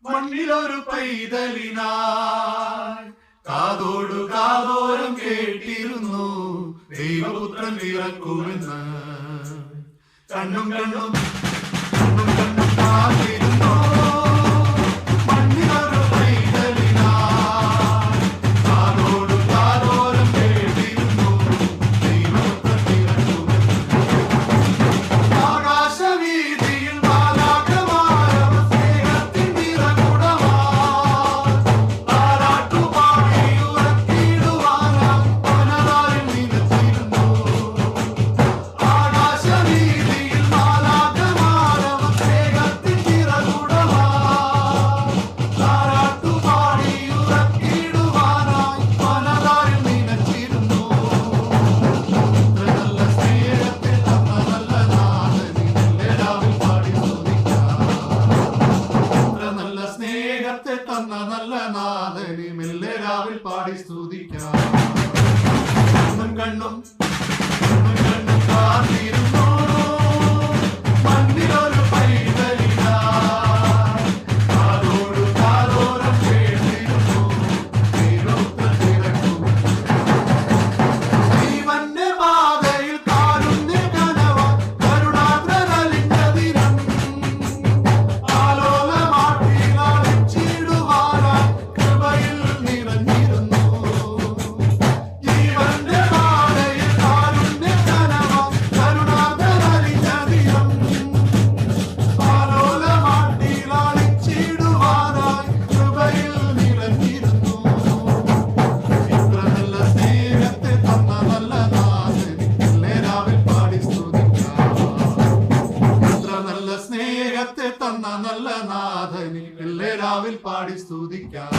മണ്ണിലൊരു പൈതലിനായി കാതോടു കാതോരം കേട്ടിരുന്നു ദൈവപുത്രൻ പിറക്കുമെന്ന്. കണ്ണും കണ്ണും കണ്ണും കണ്ണും കാത്തിരുന്നു മണ്ണിലൊരു പൈതലിനായി കാതോടു കാതോരം കേട്ടിരുന്നു ദൈവപുത്രൻ പിറക്കുമെന്ന്. ആകാശവീതിയിൽ മാലാഖമാരവർ സ്നേഹത്തിൻ നിറകുടമായി താരാട്ടുപാടി ഉറക്കിടുവാനായി വനതാരിൽ നിലച്ചിരുന്നു. ആകാശവീതിയിൽ മാലാഖമാരവർ സ്നേഹത്തിൻ നിറകുടമായി താരാട്ടുപാടി ഉറക്കിടുവാനായി വനതാരിൽ നിലച്ചിരുന്നു. നല്ല സ്നേഹത്തെ തന്ന നല്ല നാഥനിൽ പാടി സ്തുതിക്കാം. നല്ല സ്നേഹത്തെ തന്ന നല്ല നാഥനി മെല്ലെ രാവിൽ പാടി സ്തുതിക്കാം. കണ്ണും കണ്ണും കണ്ണും കണ്ണും കാത്തിരുന്നു മണ്ണിലൊരു പൈതലിനായി കാതോടു കാതോരം കേട്ടിരുന്നു ദൈവപുത്രൻ പിറക്കുമെന്ന്. ജീവന്റെ പാതയിൽ കാരുണ്യ കനവായി കരുണാദ്രനലിഞ്ഞ ദിനം ആലോലമാട്ടിൽ അടിച്ചിടുവാനായി കൃപയിൽ നിറഞ്ഞിരുന്നു. ജീവന്റെ പാതയിൽ കാരുണ്യ കനവായി കരുണാദ്രനലിഞ്ഞ ദിനം ആലോലമാട്ടിൽ അടിച്ചിടുവാനായി കൃപയിൽ നിറഞ്ഞിരുന്നു. ഇത്ര നല്ല സ്നേഹത്തെ തന്ന നല്ല നാഥനെ മെല്ലെ രാവിൽ പാടി സ്തുതിക്കാം. ഇത്ര നല്ല സ്നേഹത്തെ തന്ന നല്ല നാഥനെ മെല്ലെ രാവിൽ പാടി സ്തുതിക്കാം.